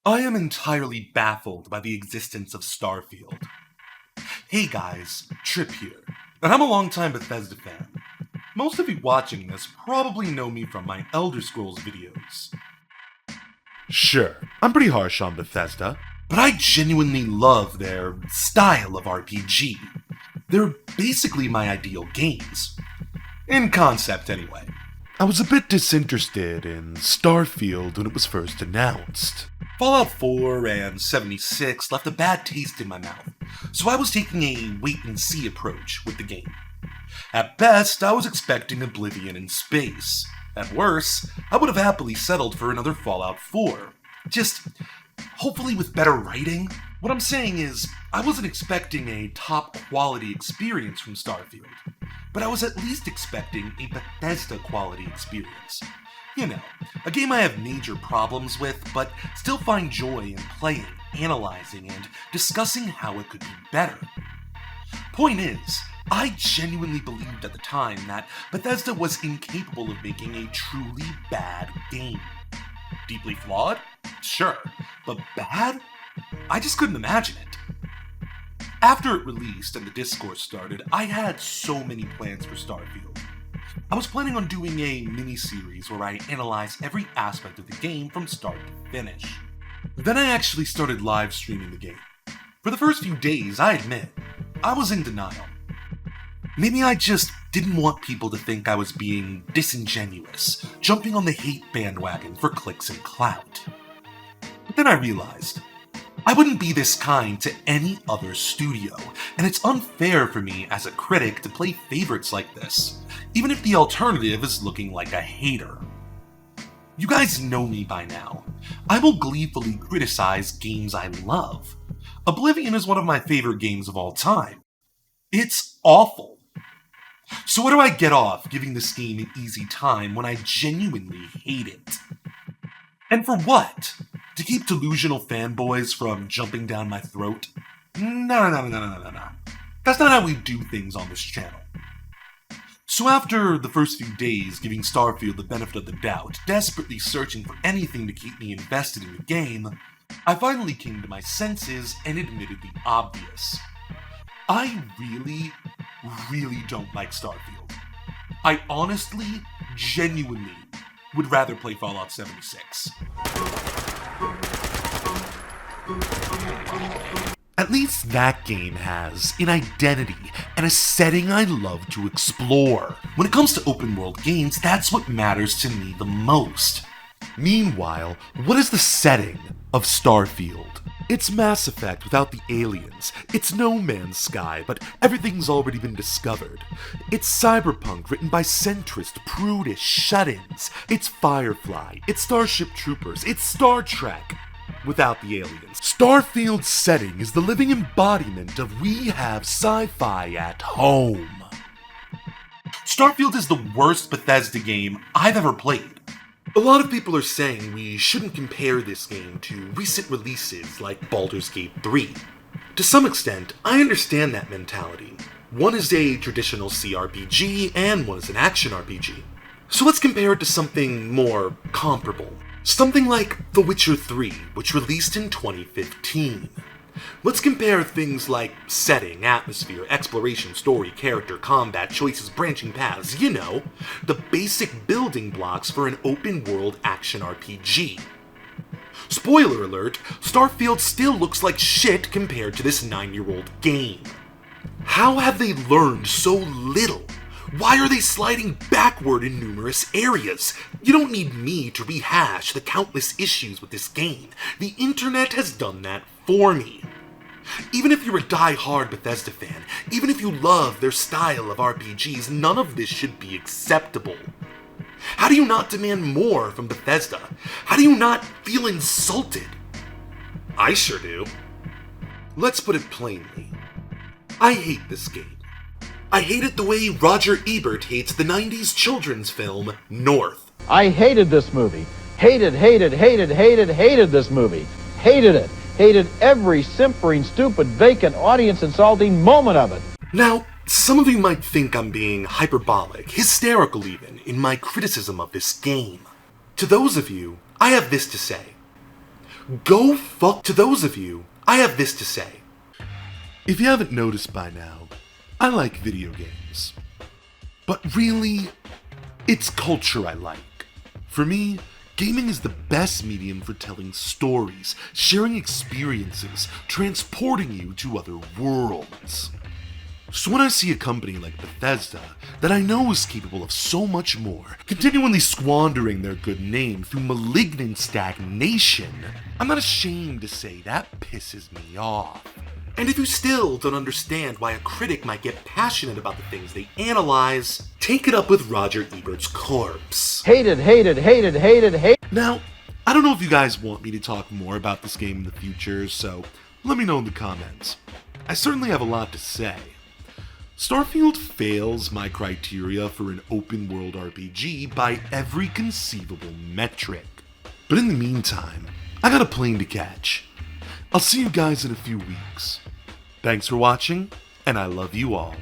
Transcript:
I am entirely baffled by the existence of Starfield. Hey guys, Trip here, and I'm a longtime Bethesda fan. Most of you watching this probably know me from my Elder Scrolls videos. Sure, I'm pretty harsh on Bethesda, but I genuinely love their style of RPG. They're basically my ideal games. In concept, anyway. I was a bit disinterested in Starfield when it was first announced. Fallout 4 and 76 left a bad taste in my mouth, so I was taking a wait-and-see approach with the game. At best, I was expecting Oblivion in space. At worst, I would have happily settled for another Fallout 4. Just, hopefully with better writing. What I'm saying is, I wasn't expecting a top-quality experience from Starfield, but I was at least expecting a Bethesda-quality experience. You know, a game I have major problems with, but still find joy in playing, analyzing, and discussing how it could be better. Point is, I genuinely believed at the time that Bethesda was incapable of making a truly bad game. Deeply flawed? Sure. But bad? I just couldn't imagine it. After it released and the discourse started, I had so many plans for Starfield. I was planning on doing a mini-series where I analyze every aspect of the game from start to finish. Then I actually started live streaming the game. For the first few days, I admit, I was in denial. Maybe I just didn't want people to think I was being disingenuous, jumping on the hate bandwagon for clicks and clout. But then I realized, I wouldn't be this kind to any other studio, and it's unfair for me as a critic to play favorites like this, even if the alternative is looking like a hater. You guys know me by now. I will gleefully criticize games I love. Oblivion is one of my favorite games of all time. It's awful. So what do I get off giving this game an easy time when I genuinely hate it? And for what? To keep delusional fanboys from jumping down my throat? No. That's not how we do things on this channel. So after the first few days giving Starfield the benefit of the doubt, desperately searching for anything to keep me invested in the game, I finally came to my senses and admitted the obvious. I really don't like Starfield. I honestly, genuinely would rather play Fallout 76. At least that game has an identity and a setting I love to explore. When it comes to open world games, that's what matters to me the most. Meanwhile, what is the setting of Starfield? It's Mass Effect without the aliens. It's No Man's Sky, but everything's already been discovered. It's Cyberpunk written by centrist, prudish shut-ins. It's Firefly. It's Starship Troopers. It's Star Trek without the aliens. Starfield's setting is the living embodiment of we have sci-fi at home. Starfield is the worst Bethesda game I've ever played. A lot of people are saying we shouldn't compare this game to recent releases like Baldur's Gate 3. To some extent, I understand that mentality. One is a traditional CRPG and one is an action RPG. So let's compare it to something more comparable. Something like The Witcher 3, which released in 2015. Let's compare things like setting, atmosphere, exploration, story, character, combat, choices, branching paths, you know, the basic building blocks for an open-world action RPG. Spoiler alert, Starfield still looks like shit compared to this 9-year-old game. How have they learned so little? Why are they sliding backward in numerous areas? You don't need me to rehash the countless issues with this game. The internet has done that for me. Even if you're a die-hard Bethesda fan, even if you love their style of RPGs, none of this should be acceptable. How do you not demand more from Bethesda? How do you not feel insulted? I sure do. Let's put it plainly. I hate this game. I hate it the way Roger Ebert hates the 90s children's film, North. I hated this movie. Hated this movie. Hated it. Hated every simpering, stupid, vacant, audience-insulting moment of it. Now, some of you might think I'm being hyperbolic, hysterical even, in my criticism of this game. To those of you, I have this to say. Go fuck to those of you. I have this to say. If you haven't noticed by now, I like video games. But really, it's culture I like. For me, gaming is the best medium for telling stories, sharing experiences, transporting you to other worlds. So when I see a company like Bethesda, that I know is capable of so much more, continually squandering their good name through malignant stagnation, I'm not ashamed to say that pisses me off. And if you still don't understand why a critic might get passionate about the things they analyze, take it up with Roger Ebert's corpse. Hated, hated, hated, hated, hated. Now, I don't know if you guys want me to talk more about this game in the future, so let me know in the comments. I certainly have a lot to say. Starfield fails my criteria for an open world RPG by every conceivable metric. But in the meantime, I got a plane to catch. I'll see you guys in a few weeks. Thanks for watching, and I love you all.